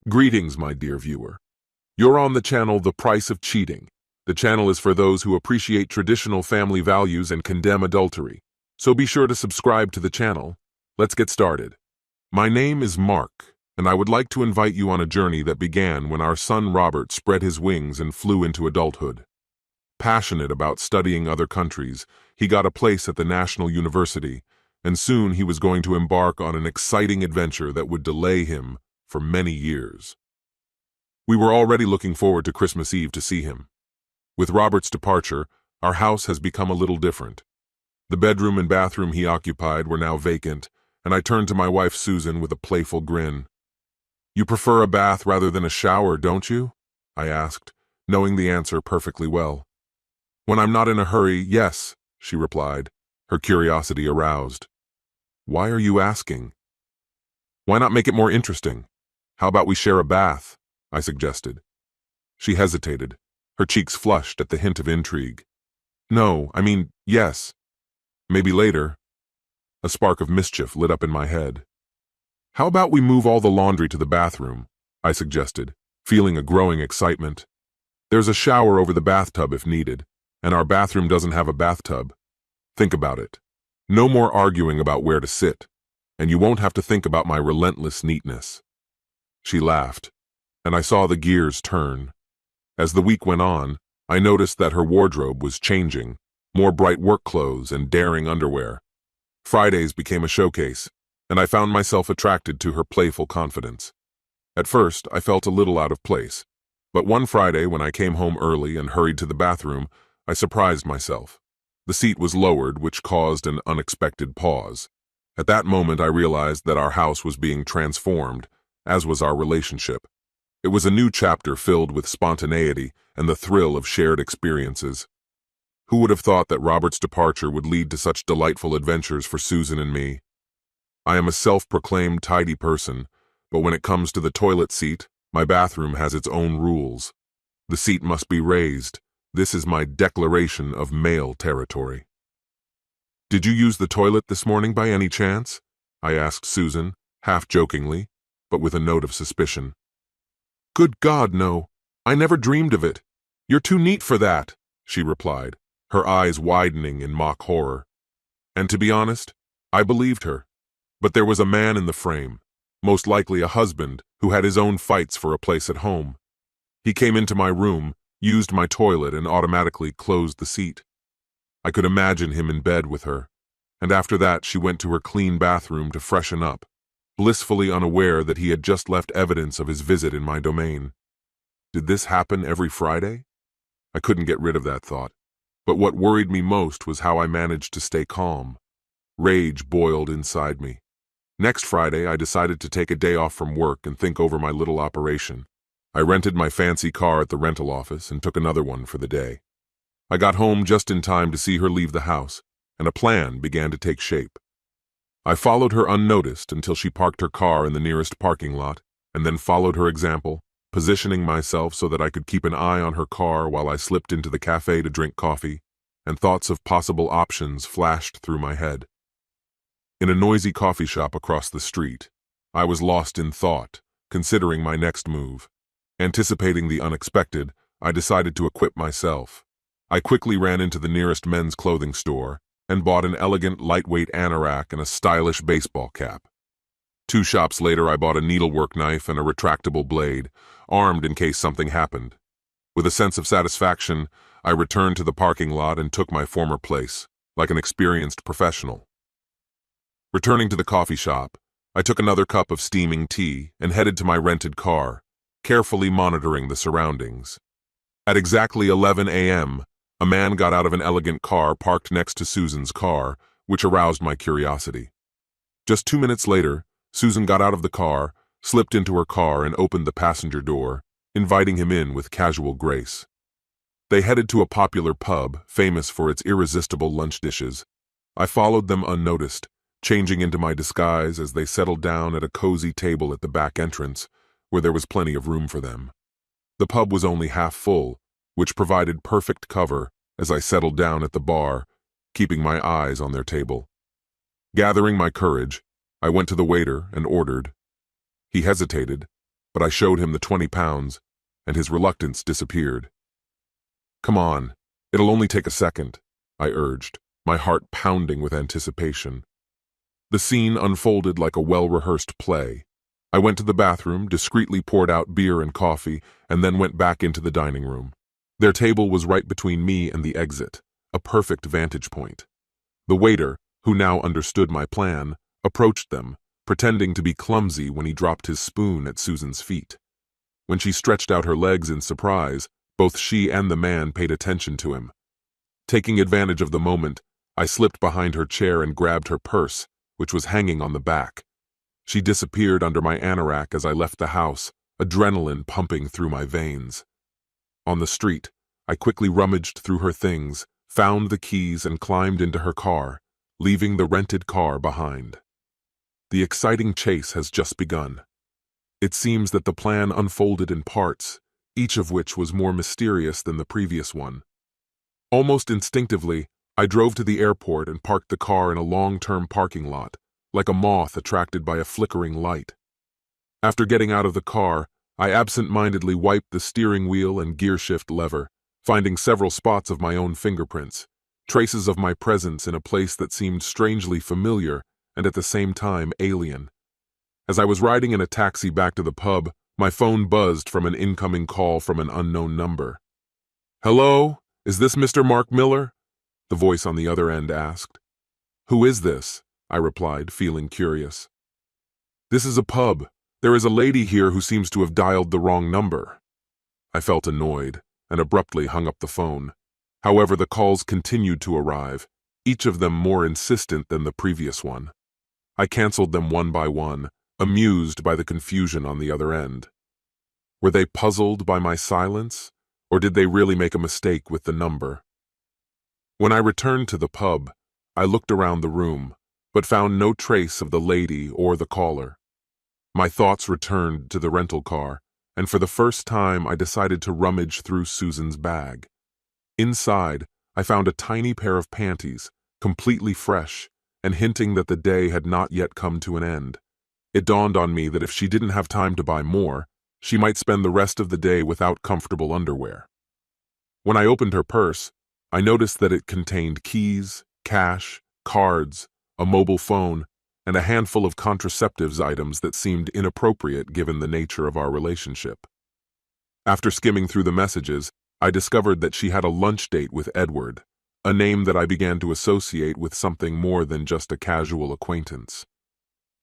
Greetings, my dear viewer. You're on the channel The Price of Cheating. The channel is for those who appreciate traditional family values and condemn adultery. So be sure to subscribe to the channel. Let's get started. My name is Mark, and I would like to invite you on a journey that began when our son Robert spread his wings and flew into adulthood. Passionate about studying other countries, he got a place at the National University, and soon he was going to embark on an exciting adventure that would delay him for many years. We were already looking forward to Christmas Eve to see him. With Robert's departure, our house has become a little different. The bedroom and bathroom he occupied were now vacant, and I turned to my wife Susan with a playful grin. "You prefer a bath rather than a shower, don't you?" I asked, knowing the answer perfectly well. "When I'm not in a hurry, yes," she replied, her curiosity aroused. "Why are you asking?" "Why not make it more interesting? How about we share a bath?" I suggested. She hesitated, her cheeks flushed at the hint of intrigue. "No, yes. Maybe later." A spark of mischief lit up in my head. "How about we move all the laundry to the bathroom?" I suggested, feeling a growing excitement. "There's a shower over the bathtub if needed, and our bathroom doesn't have a bathtub. Think about it. No more arguing about where to sit, and you won't have to think about my relentless neatness." She laughed, and I saw the gears turn. As the week went on, I noticed that her wardrobe was changing, more bright work clothes and daring underwear. Fridays became a showcase, and I found myself attracted to her playful confidence. At first, I felt a little out of place, but one Friday when I came home early and hurried to the bathroom, I surprised myself. The seat was lowered, which caused an unexpected pause. At that moment, I realized that our house was being transformed, as was our relationship. It was a new chapter filled with spontaneity and the thrill of shared experiences. Who would have thought that Robert's departure would lead to such delightful adventures for Susan and me? I am a self-proclaimed tidy person, but when it comes to the toilet seat, my bathroom has its own rules. The seat must be raised. This is my declaration of male territory. "Did you use the toilet this morning by any chance?" I asked Susan, half jokingly, but with a note of suspicion. "Good God, no. I never dreamed of it. You're too neat for that," she replied, her eyes widening in mock horror. And to be honest, I believed her. But there was a man in the frame, most likely a husband, who had his own fights for a place at home. He came into my room, used my toilet, and automatically closed the seat. I could imagine him in bed with her, and after that she went to her clean bathroom to freshen up, blissfully unaware that he had just left evidence of his visit in my domain. Did this happen every Friday? I couldn't get rid of that thought, but what worried me most was how I managed to stay calm. Rage boiled inside me. Next Friday, I decided to take a day off from work and think over my little operation. I rented my fancy car at the rental office and took another one for the day. I got home just in time to see her leave the house, and a plan began to take shape. I followed her unnoticed until she parked her car in the nearest parking lot, and then followed her example, positioning myself so that I could keep an eye on her car while I slipped into the cafe to drink coffee, and thoughts of possible options flashed through my head. In a noisy coffee shop across the street, I was lost in thought, considering my next move. Anticipating the unexpected, I decided to equip myself. I quickly ran into the nearest men's clothing store and bought an elegant, lightweight anorak and a stylish baseball cap. 2 shops later, I bought a needlework knife and a retractable blade, armed in case something happened. With a sense of satisfaction, I returned to the parking lot and took my former place, like an experienced professional. Returning to the coffee shop, I took another cup of steaming tea and headed to my rented car, carefully monitoring the surroundings. At exactly 11 a.m., a man got out of an elegant car parked next to Susan's car, which aroused my curiosity. Just 2 minutes later, Susan got out of the car, slipped into her car, and opened the passenger door, inviting him in with casual grace. They headed to a popular pub, famous for its irresistible lunch dishes. I followed them unnoticed, changing into my disguise as they settled down at a cozy table at the back entrance, where there was plenty of room for them. The pub was only half full, which provided perfect cover as I settled down at the bar, keeping my eyes on their table. Gathering my courage, I went to the waiter and ordered. He hesitated, but I showed him the 20 pounds, and his reluctance disappeared. "Come on, it'll only take a second," I urged, my heart pounding with anticipation. The scene unfolded like a well-rehearsed play. I went to the bathroom, discreetly poured out beer and coffee, and then went back into the dining room. Their table was right between me and the exit, a perfect vantage point. The waiter, who now understood my plan, approached them, pretending to be clumsy when he dropped his spoon at Susan's feet. When she stretched out her legs in surprise, both she and the man paid attention to him. Taking advantage of the moment, I slipped behind her chair and grabbed her purse, which was hanging on the back. She disappeared under my anorak as I left the house, adrenaline pumping through my veins. On the street, I quickly rummaged through her things, found the keys and climbed into her car, leaving the rented car behind. The exciting chase has just begun. It seems that the plan unfolded in parts, each of which was more mysterious than the previous one. Almost instinctively, I drove to the airport and parked the car in a long-term parking lot, like a moth attracted by a flickering light. After getting out of the car, I absent-mindedly wiped the steering wheel and gearshift lever, finding several spots of my own fingerprints, traces of my presence in a place that seemed strangely familiar and at the same time alien. As I was riding in a taxi back to the pub, my phone buzzed from an incoming call from an unknown number. "Hello? Is this Mr. Mark Miller?" the voice on the other end asked. "Who is this?" I replied, feeling curious. "This is a pub. There is a lady here who seems to have dialed the wrong number." I felt annoyed and abruptly hung up the phone. However, the calls continued to arrive, each of them more insistent than the previous one. I canceled them one by one, amused by the confusion on the other end. Were they puzzled by my silence, or did they really make a mistake with the number? When I returned to the pub, I looked around the room, but found no trace of the lady or the caller. My thoughts returned to the rental car, and for the first time I decided to rummage through Susan's bag. Inside, I found a tiny pair of panties, completely fresh, and hinting that the day had not yet come to an end. It dawned on me that if she didn't have time to buy more, she might spend the rest of the day without comfortable underwear. When I opened her purse, I noticed that it contained keys, cash, cards, a mobile phone, and a handful of contraceptives items that seemed inappropriate given the nature of our relationship. After skimming through the messages, I discovered that she had a lunch date with Edward, a name that I began to associate with something more than just a casual acquaintance.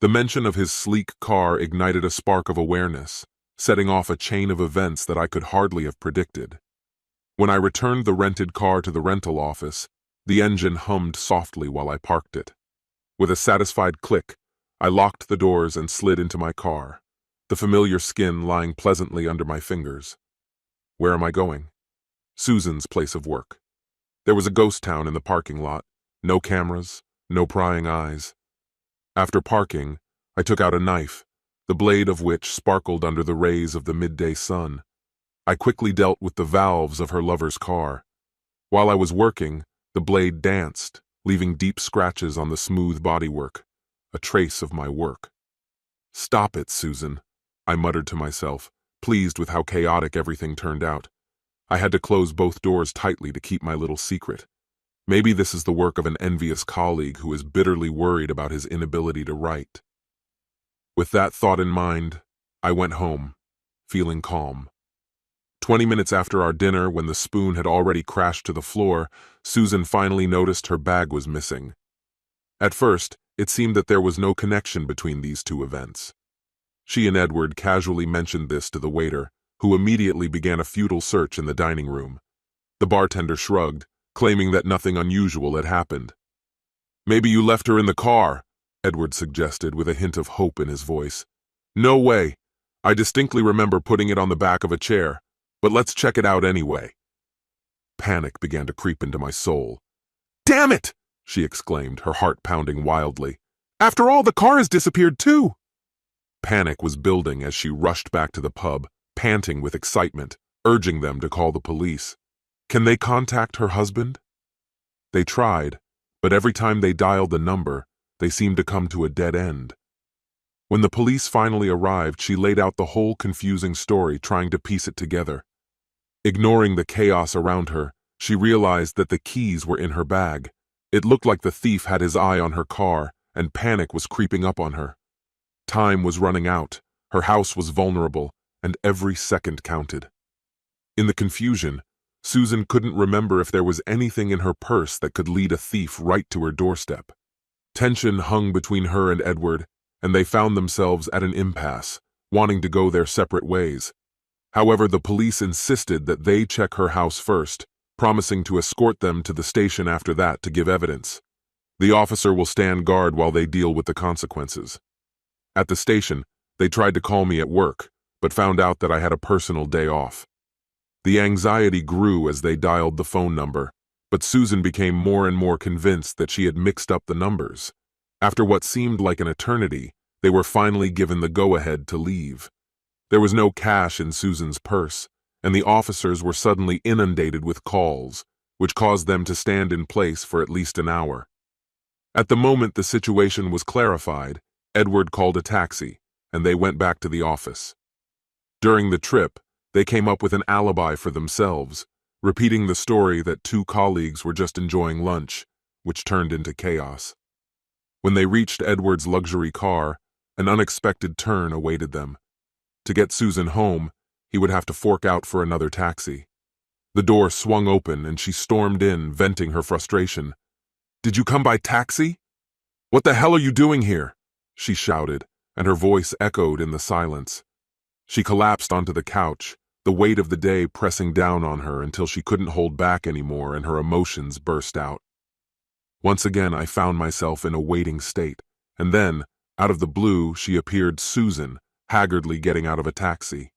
The mention of his sleek car ignited a spark of awareness, setting off a chain of events that I could hardly have predicted. When I returned the rented car to the rental office, the engine hummed softly while I parked it. With a satisfied click, I locked the doors and slid into my car, the familiar skin lying pleasantly under my fingers. Where am I going? Susan's place of work. There was a ghost town in the parking lot, no cameras, no prying eyes. After parking, I took out a knife, the blade of which sparkled under the rays of the midday sun. I quickly dealt with the valves of her lover's car. While I was working, the blade danced, leaving deep scratches on the smooth bodywork, a trace of my work. "Stop it, Susan," I muttered to myself, pleased with how chaotic everything turned out. I had to close both doors tightly to keep my little secret. Maybe this is the work of an envious colleague who is bitterly worried about his inability to write. With that thought in mind, I went home, feeling calm. 20 minutes after our dinner, when the spoon had already crashed to the floor, Susan finally noticed her bag was missing. At first, it seemed that there was no connection between these two events. She and Edward casually mentioned this to the waiter, who immediately began a futile search in the dining room. The bartender shrugged, claiming that nothing unusual had happened. "Maybe you left her in the car," Edward suggested with a hint of hope in his voice. "No way. I distinctly remember putting it on the back of a chair, but let's check it out anyway." Panic began to creep into my soul. "Damn it!" she exclaimed, her heart pounding wildly. "After all, the car has disappeared too!" Panic was building as she rushed back to the pub, panting with excitement, urging them to call the police. Can they contact her husband? They tried, but every time they dialed the number, they seemed to come to a dead end. When the police finally arrived, she laid out the whole confusing story, trying to piece it together. Ignoring the chaos around her, she realized that the keys were in her bag. It looked like the thief had his eye on her car, and panic was creeping up on her. Time was running out, her house was vulnerable, and every second counted. In the confusion, Susan couldn't remember if there was anything in her purse that could lead a thief right to her doorstep. Tension hung between her and Edward, and they found themselves at an impasse, wanting to go their separate ways. However, the police insisted that they check her house first, promising to escort them to the station after that to give evidence. The officer will stand guard while they deal with the consequences. At the station, they tried to call me at work, but found out that I had a personal day off. The anxiety grew as they dialed the phone number, but Susan became more and more convinced that she had mixed up the numbers. After what seemed like an eternity, they were finally given the go-ahead to leave. There was no cash in Susan's purse, and the officers were suddenly inundated with calls, which caused them to stand in place for at least an hour. At the moment the situation was clarified, Edward called a taxi, and they went back to the office. During the trip, they came up with an alibi for themselves, repeating the story that two colleagues were just enjoying lunch, which turned into chaos. When they reached Edward's luxury car, an unexpected turn awaited them. To get Susan home, he would have to fork out for another taxi. The door swung open and she stormed in, venting her frustration. "Did you come by taxi? What the hell are you doing here?" she shouted, and her voice echoed in the silence. She collapsed onto the couch, the weight of the day pressing down on her until she couldn't hold back anymore and her emotions burst out. Once again, I found myself in a waiting state, and then, out of the blue, she appeared Susan, haggardly getting out of a taxi.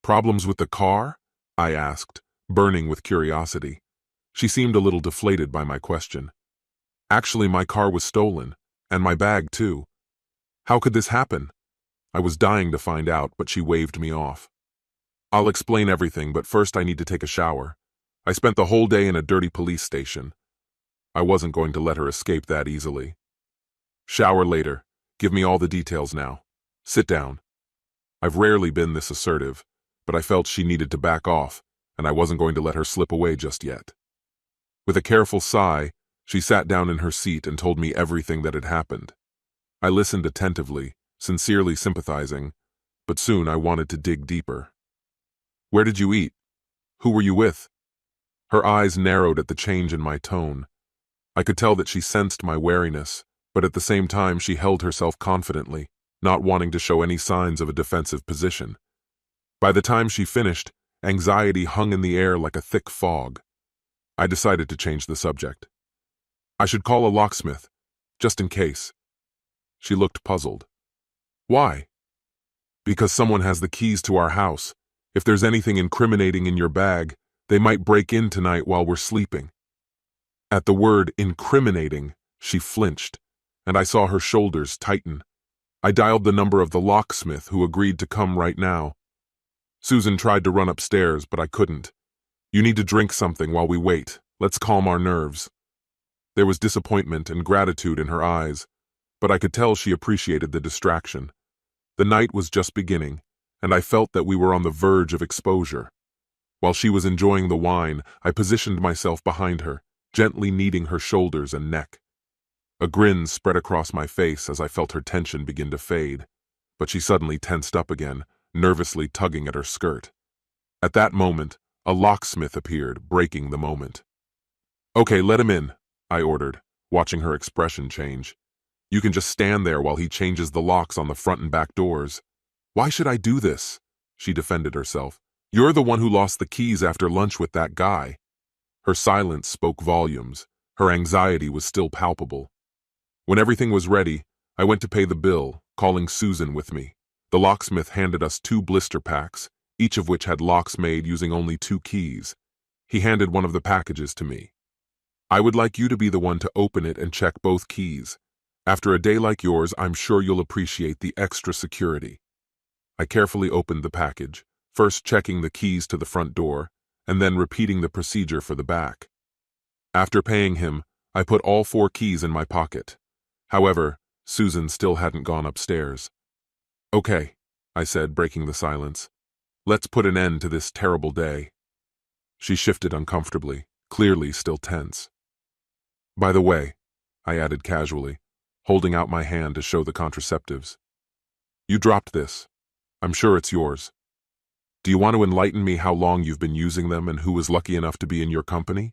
"Problems with the car?" I asked, burning with curiosity. She seemed a little deflated by my question. "Actually, my car was stolen, and my bag too." "How could this happen?" I was dying to find out, but she waved me off. "I'll explain everything, but first I need to take a shower. I spent the whole day in a dirty police station." I wasn't going to let her escape that easily. "Shower later. Give me all the details now. Sit down." I've rarely been this assertive, but I felt she needed to back off, and I wasn't going to let her slip away just yet. With a careful sigh, she sat down in her seat and told me everything that had happened. I listened attentively, sincerely sympathizing, but soon I wanted to dig deeper. "Where did you eat? Who were you with?" Her eyes narrowed at the change in my tone. I could tell that she sensed my wariness, but at the same time she held herself confidently, not wanting to show any signs of a defensive position. By the time she finished, anxiety hung in the air like a thick fog. I decided to change the subject. "I should call a locksmith, just in case." She looked puzzled. "Why?" "Because someone has the keys to our house. If there's anything incriminating in your bag, they might break in tonight while we're sleeping." At the word incriminating, she flinched, and I saw her shoulders tighten. I dialed the number of the locksmith, who agreed to come right now. Susan tried to run upstairs, but I couldn't. "You need to drink something while we wait. Let's calm our nerves." There was disappointment and gratitude in her eyes, but I could tell she appreciated the distraction. The night was just beginning, and I felt that we were on the verge of exposure. While she was enjoying the wine, I positioned myself behind her, gently kneading her shoulders and neck. A grin spread across my face as I felt her tension begin to fade, but she suddenly tensed up again, nervously tugging at her skirt. At that moment, a locksmith appeared, breaking the moment. "Okay, let him in," I ordered, watching her expression change. "You can just stand there while he changes the locks on the front and back doors." "Why should I do this?" she defended herself. "You're the one who lost the keys after lunch with that guy." Her silence spoke volumes. Her anxiety was still palpable. When everything was ready, I went to pay the bill, calling Susan with me. The locksmith handed us 2 blister packs, each of which had locks made using only 2 keys. He handed one of the packages to me. "I would like you to be the one to open it and check both keys. After a day like yours, I'm sure you'll appreciate the extra security." I carefully opened the package, first checking the keys to the front door, and then repeating the procedure for the back. After paying him, I put all 4 keys in my pocket. However, Susan still hadn't gone upstairs. "Okay," I said, breaking the silence. "Let's put an end to this terrible day." She shifted uncomfortably, clearly still tense. "By the way," I added casually, holding out my hand to show the contraceptives, "you dropped this. I'm sure it's yours. Do you want to enlighten me how long you've been using them and who was lucky enough to be in your company?"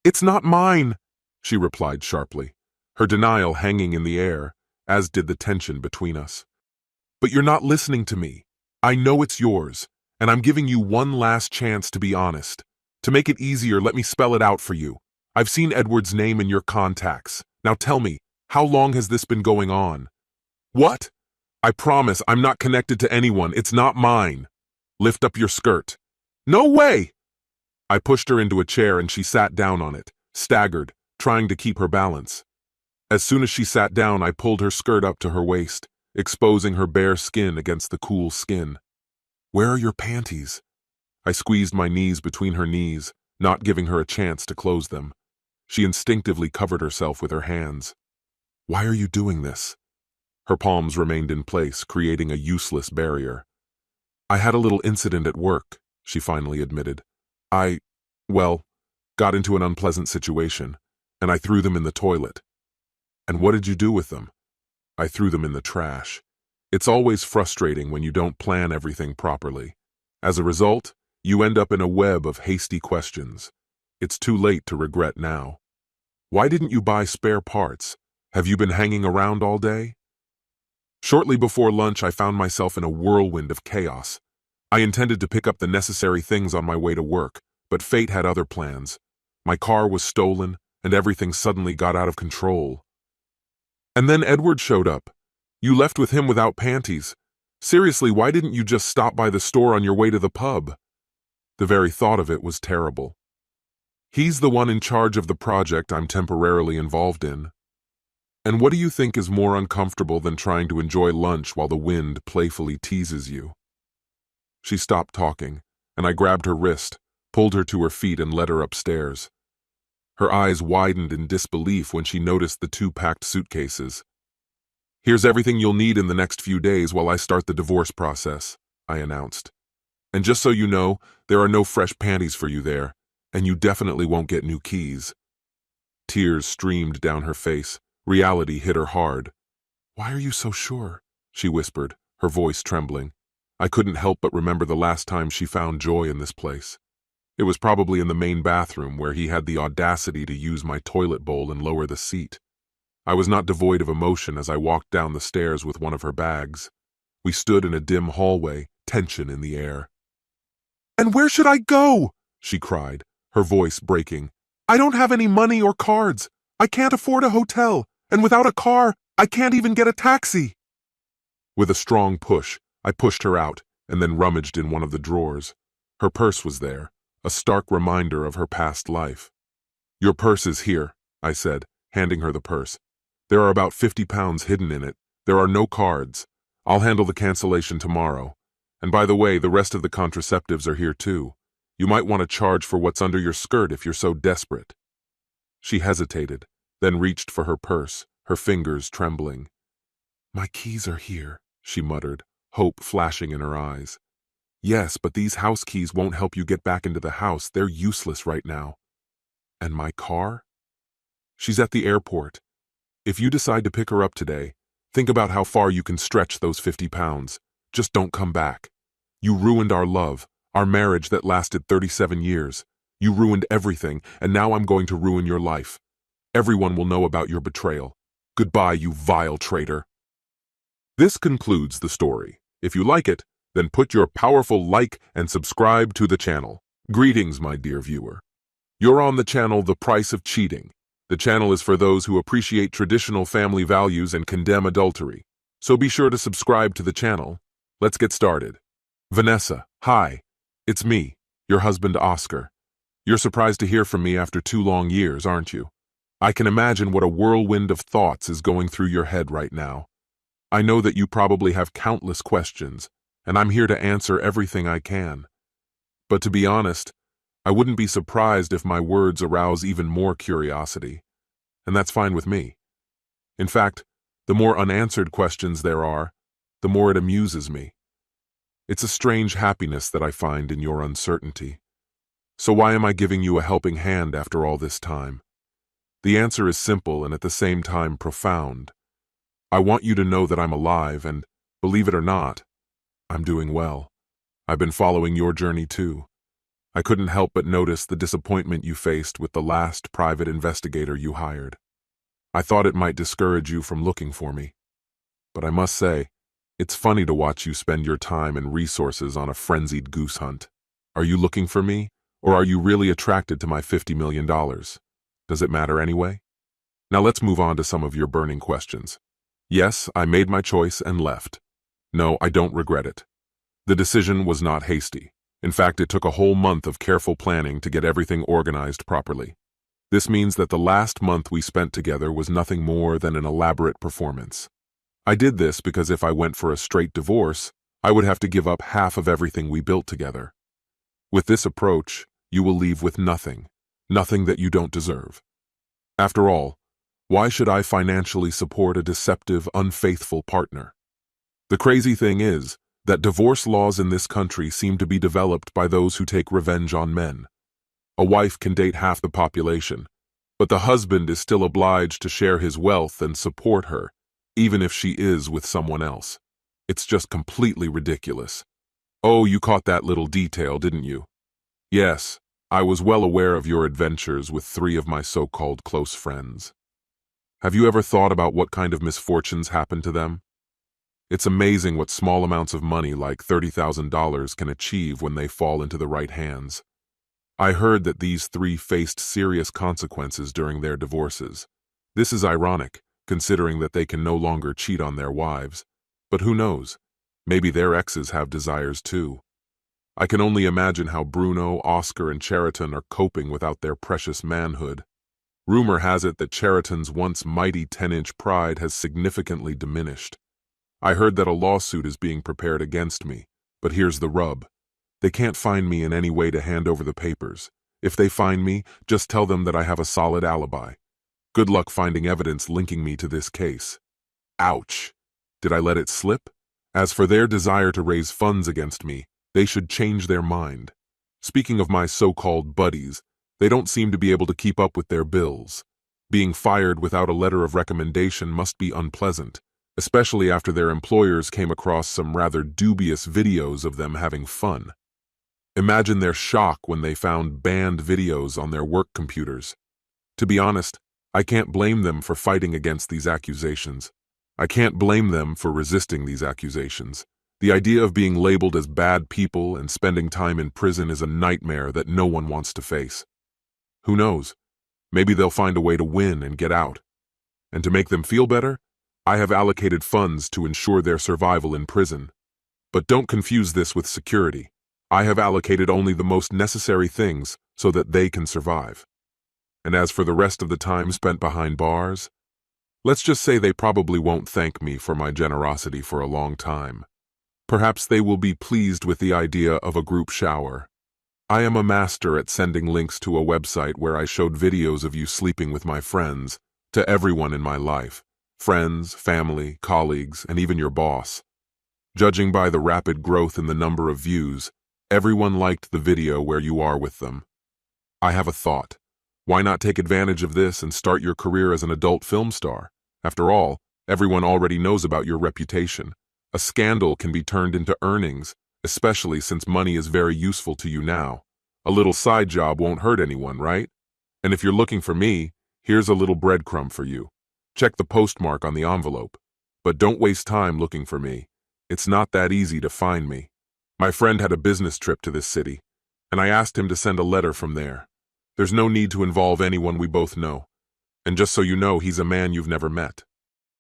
"It's not mine," she replied sharply, her denial hanging in the air, as did the tension between us. "But you're not listening to me. I know it's yours, and I'm giving you one last chance to be honest. To make it easier, let me spell it out for you. I've seen Edward's name in your contacts. Now tell me, how long has this been going on?" "What?" "I promise I'm not connected to anyone. It's not mine. Lift up your skirt." "No way!" I pushed her into a chair and she sat down on it, staggered, trying to keep her balance. As soon as she sat down, I pulled her skirt up to her waist, exposing her bare skin against the cool skin. "Where are your panties?" I squeezed my knees between her knees, not giving her a chance to close them. She instinctively covered herself with her hands. "Why are you doing this?" Her palms remained in place, creating a useless barrier. "I had a little incident at work," she finally admitted. Well, got into an unpleasant situation, and I threw them in the toilet." "And what did you do with them?" "I threw them in the trash. It's always frustrating when you don't plan everything properly. As a result, you end up in a web of hasty questions. It's too late to regret now." "Why didn't you buy spare parts? Have you been hanging around all day?" "Shortly before lunch, I found myself in a whirlwind of chaos. I intended to pick up the necessary things on my way to work, but fate had other plans. My car was stolen, and everything suddenly got out of control." "And then Edward showed up. You left with him without panties. Seriously, why didn't you just stop by the store on your way to the pub?" The very thought of it was terrible. "He's the one in charge of the project I'm temporarily involved in." "And what do you think is more uncomfortable than trying to enjoy lunch while the wind playfully teases you?" She stopped talking, and I grabbed her wrist, pulled her to her feet and led her upstairs. Her eyes widened in disbelief when she noticed the 2 packed suitcases. "Here's everything you'll need in the next few days while I start the divorce process," I announced. "And just so you know, there are no fresh panties for you there, and you definitely won't get new keys." Tears streamed down her face. Reality hit her hard. "Why are you so sure?" she whispered, her voice trembling. I couldn't help but remember the last time she found joy in this place. It was probably in the main bathroom where he had the audacity to use my toilet bowl and lower the seat. I was not devoid of emotion as I walked down the stairs with one of her bags. We stood in a dim hallway, tension in the air. "And where should I go?" she cried, her voice breaking. "I don't have any money or cards. I can't afford a hotel, and without a car, I can't even get a taxi." With a strong push, I pushed her out and then rummaged in one of the drawers. Her purse was there, a stark reminder of her past life. "Your purse is here," I said, handing her the purse. "There are about 50 pounds hidden in it. There are no cards. I'll handle the cancellation tomorrow. And by the way, the rest of the contraceptives are here too. You might want to charge for what's under your skirt if you're so desperate." She hesitated, then reached for her purse, her fingers trembling. "My keys are here," she muttered, hope flashing in her eyes. "Yes, but these house keys won't help you get back into the house. They're useless right now." "And my car?" "She's at the airport. If you decide to pick her up today, think about how far you can stretch those 50 pounds. Just don't come back. You ruined our love, our marriage that lasted 37 years. You ruined everything, and now I'm going to ruin your life. Everyone will know about your betrayal. Goodbye, you vile traitor." This concludes the story. If you like it, then put your powerful like and subscribe to the channel. Greetings, my dear viewer. You're on the channel The Price of Cheating. The channel is for those who appreciate traditional family values and condemn adultery. So be sure to subscribe to the channel. Let's get started. Vanessa, hi. It's me, your husband Oscar. You're surprised to hear from me after 2 long years, aren't you? I can imagine what a whirlwind of thoughts is going through your head right now. I know that you probably have countless questions, and I'm here to answer everything I can. But to be honest, I wouldn't be surprised if my words arouse even more curiosity, and that's fine with me. In fact, The more unanswered questions there are, the more it amuses me. It's a strange happiness that I find in your uncertainty. So why am I giving you a helping hand after all this time? The answer is simple and at the same time profound. I want you to know that I'm alive and, believe it or not, I'm doing well. I've been following your journey too. I couldn't help but notice the disappointment you faced with the last private investigator you hired. I thought it might discourage you from looking for me. But I must say, it's funny to watch you spend your time and resources on a frenzied goose hunt. Are you looking for me, or are you really attracted to my $50 million? Does it matter anyway? Now let's move on to some of your burning questions. Yes, I made my choice and left. No, I don't regret it. The decision was not hasty. In fact, it took a whole month of careful planning to get everything organized properly. This means that the last month we spent together was nothing more than an elaborate performance. I did this because if I went for a straight divorce, I would have to give up half of everything we built together. With this approach, you will leave with nothing, nothing that you don't deserve. After all, why should I financially support a deceptive, unfaithful partner? The crazy thing is that divorce laws in this country seem to be developed by those who take revenge on men. A wife can date half the population, but the husband is still obliged to share his wealth and support her, even if she is with someone else. It's just completely ridiculous. Oh, you caught that little detail, didn't you? Yes, I was well aware of your adventures with 3 of my so-called close friends. Have you ever thought about what kind of misfortunes happen to them? It's amazing what small amounts of money like $30,000 can achieve when they fall into the right hands. I heard that these 3 faced serious consequences during their divorces. This is ironic, considering that they can no longer cheat on their wives. But who knows? Maybe their exes have desires too. I can only imagine how Bruno, Oscar, and Cheriton are coping without their precious manhood. Rumor has it that Cheriton's once mighty 10-inch pride has significantly diminished. I heard that a lawsuit is being prepared against me, but here's the rub. They can't find me in any way to hand over the papers. If they find me, just tell them that I have a solid alibi. Good luck finding evidence linking me to this case. Ouch! Did I let it slip? As for their desire to raise funds against me, they should change their mind. Speaking of my so-called buddies, they don't seem to be able to keep up with their bills. Being fired without a letter of recommendation must be unpleasant, especially after their employers came across some rather dubious videos of them having fun. Imagine their shock when they found banned videos on their work computers. To be honest, I can't blame them for fighting against these accusations. I can't blame them for resisting these accusations. The idea of being labeled as bad people and spending time in prison is a nightmare that no one wants to face. Who knows? Maybe they'll find a way to win and get out. And to make them feel better, I have allocated funds to ensure their survival in prison. But don't confuse this with security. I have allocated only the most necessary things so that they can survive. And as for the rest of the time spent behind bars, let's just say they probably won't thank me for my generosity for a long time. Perhaps they will be pleased with the idea of a group shower. I am a master at sending links to a website where I showed videos of you sleeping with my friends, to everyone in my life. Friends, family, colleagues, and even your boss. Judging by the rapid growth in the number of views, everyone liked the video where you are with them. I have a thought. Why not take advantage of this and start your career as an adult film star? After all, everyone already knows about your reputation. A scandal can be turned into earnings, especially since money is very useful to you now. A little side job won't hurt anyone, right? And if you're looking for me, here's a little breadcrumb for you. Check the postmark on the envelope. But don't waste time looking for me. It's not that easy to find me. My friend had a business trip to this city, and I asked him to send a letter from there. There's no need to involve anyone we both know. And just so you know, he's a man you've never met.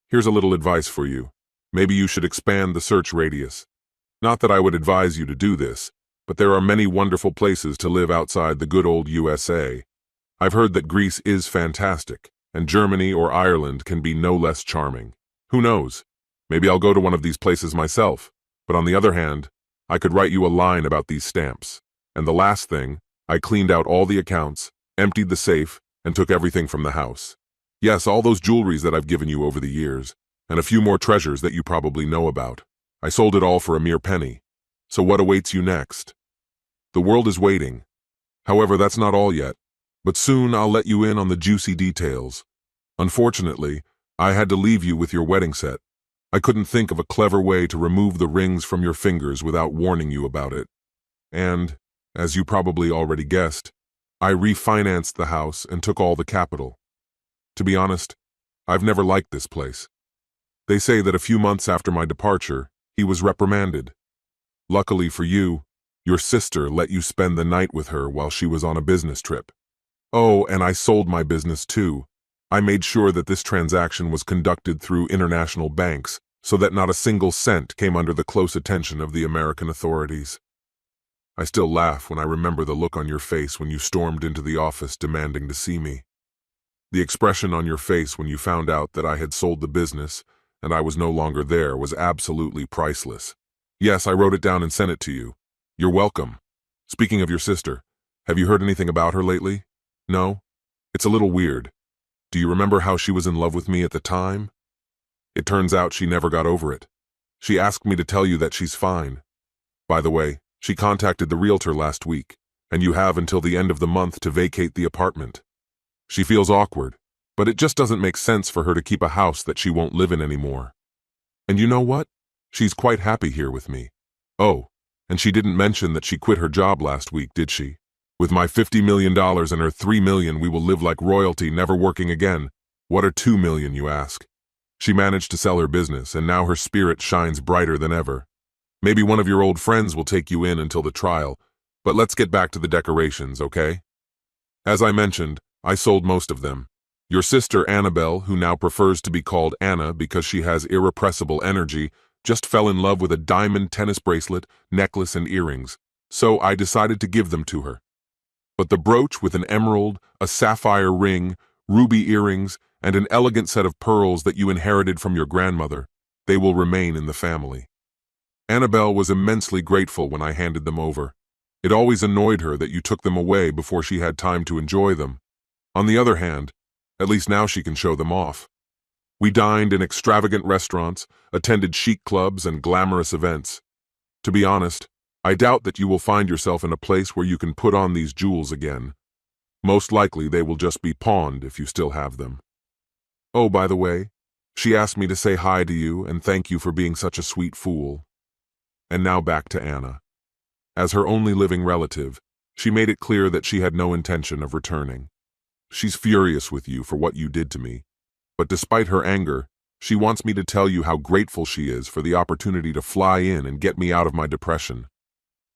Here's a little advice for you. Maybe you should expand the search radius. Not that I would advise you to do this, but there are many wonderful places to live outside the good old USA. I've heard that Greece is fantastic, and Germany or Ireland can be no less charming. Who knows? Maybe I'll go to one of these places myself. But on the other hand, I could write you a line about these stamps. And the last thing, I cleaned out all the accounts, emptied the safe, and took everything from the house. Yes, all those jewelries that I've given you over the years. and a few more treasures that you probably know about. I sold it all for a mere penny. So what awaits you next? The world is waiting. However, that's not all yet. But soon I'll let you in on the juicy details. Unfortunately, I had to leave you with your wedding set. I couldn't think of a clever way to remove the rings from your fingers without warning you about it. And, as you probably already guessed, I refinanced the house and took all the capital. To be honest, I've never liked this place. They say that a few months after my departure, he was reprimanded. Luckily for you, your sister let you spend the night with her while she was on a business trip. Oh, and I sold my business too. I made sure that this transaction was conducted through international banks so that not a single cent came under the close attention of the American authorities. I still laugh when I remember the look on your face when you stormed into the office demanding to see me. The expression on your face when you found out that I had sold the business and I was no longer there was absolutely priceless. Yes, I wrote it down and sent it to you. You're welcome. Speaking of your sister, have you heard anything about her lately? No? It's a little weird. Do you remember how she was in love with me at the time? It turns out she never got over it. She asked me to tell you that she's fine. By the way, she contacted the realtor last week, and you have until the end of the month to vacate the apartment. She feels awkward, but it just doesn't make sense for her to keep a house that she won't live in anymore. And you know what? She's quite happy here with me. Oh, and she didn't mention that she quit her job last week, did she? With my $50 million and her $3 million, we will live like royalty, never working again. What are $2 million, you ask? She managed to sell her business, and now her spirit shines brighter than ever. Maybe one of your old friends will take you in until the trial, but let's get back to the decorations, okay? As I mentioned, I sold most of them. Your sister Annabelle, who now prefers to be called Anna because she has irrepressible energy, just fell in love with a diamond tennis bracelet, necklace, and earrings, so I decided to give them to her. But the brooch with an emerald, a sapphire ring, ruby earrings, and an elegant set of pearls that you inherited from your grandmother, they will remain in the family. Annabelle was immensely grateful when I handed them over. It always annoyed her that you took them away before she had time to enjoy them. On the other hand, at least now she can show them off. We dined in extravagant restaurants, attended chic clubs, and glamorous events. To be honest, I doubt that you will find yourself in a place where you can put on these jewels again. Most likely they will just be pawned if you still have them. Oh, by the way, she asked me to say hi to you and thank you for being such a sweet fool. And now back to Anna. As her only living relative, she made it clear that she had no intention of returning. She's furious with you for what you did to me, but despite her anger, she wants me to tell you how grateful she is for the opportunity to fly in and get me out of my depression.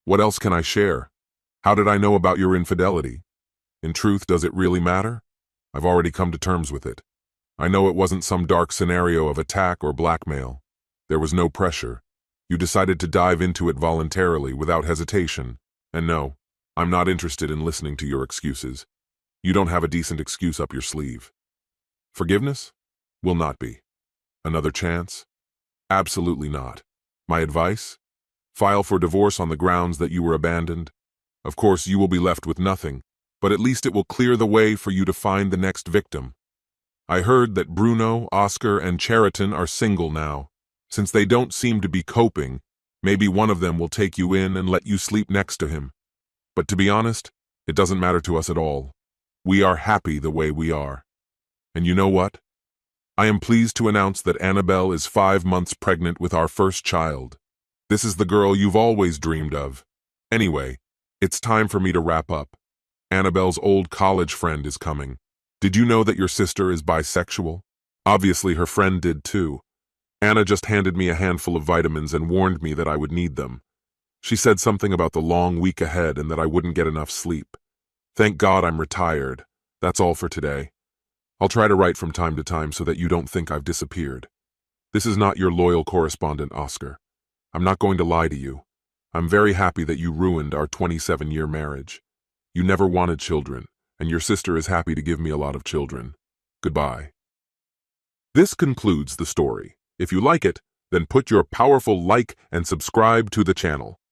What else can I share? How did I know about your infidelity? In truth, does it really matter? I've already come to terms with it. I know it wasn't some dark scenario of attack or blackmail. There was no pressure. You decided to dive into it voluntarily, without hesitation. And no, I'm not interested in listening to your excuses. You don't have a decent excuse up your sleeve. Forgiveness? Will not be. Another chance? Absolutely not. My advice? File for divorce on the grounds that you were abandoned. Of course, you will be left with nothing, but at least it will clear the way for you to find the next victim. I heard that Bruno, Oscar, and Cheriton are single now. Since they don't seem to be coping, maybe one of them will take you in and let you sleep next to him. But to be honest, it doesn't matter to us at all. We are happy the way we are. And you know what? I am pleased to announce that Annabelle is 5 months pregnant with our first child. This is the girl you've always dreamed of. Anyway, it's time for me to wrap up. Annabelle's old college friend is coming. Did you know that your sister is bisexual? Obviously, her friend did too. Anna just handed me a handful of vitamins and warned me that I would need them. She said something about the long week ahead and that I wouldn't get enough sleep. Thank God I'm retired. That's all for today. I'll try to write from time to time so that you don't think I've disappeared. This is not your loyal correspondent, Oscar. I'm not going to lie to you. I'm very happy that you ruined our 27-year marriage. You never wanted children, and your sister is happy to give me a lot of children. Goodbye. This concludes the story. If you like it, then put your powerful like and subscribe to the channel.